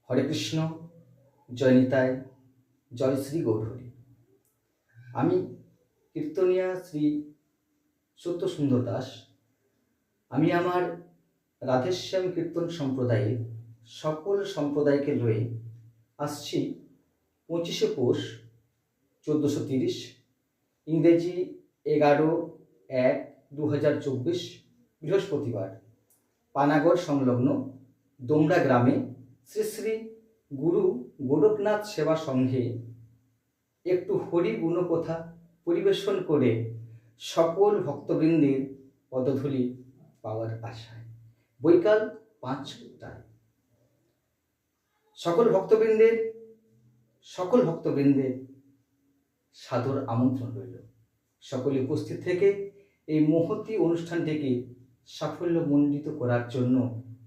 হরে কৃষ্ণ, জয় নিতাই, জয় শ্রী গৌরহরি। আমি কীর্তনিয়া শ্রী সত্যসুন্দর দাস। আমি আমার রাধেশ্যাম কীর্তন সম্প্রদায়ের সকল সম্প্রদায়কে লয়ে আসছি 25শে পৌষ 1430, ইংরেজি 11/1/2024 বৃহস্পতিবার পানাগড় সংলগ্ন দোমরা গ্রামে শ্রী শ্রী গুরু গোরখনাথ সেবা সংঘে একটু হরি গুণকথা পরিবেশন করে সকল ভক্তবৃন্দের পদধূলি পাওয়ার আশায় বৈকাল 5টায় সকল ভক্তবৃন্দের সাদর আমন্ত্রণ রইল। সকলে উপস্থিত থেকে এই মহতী অনুষ্ঠানটিকে সাফল্যমণ্ডিত করার জন্য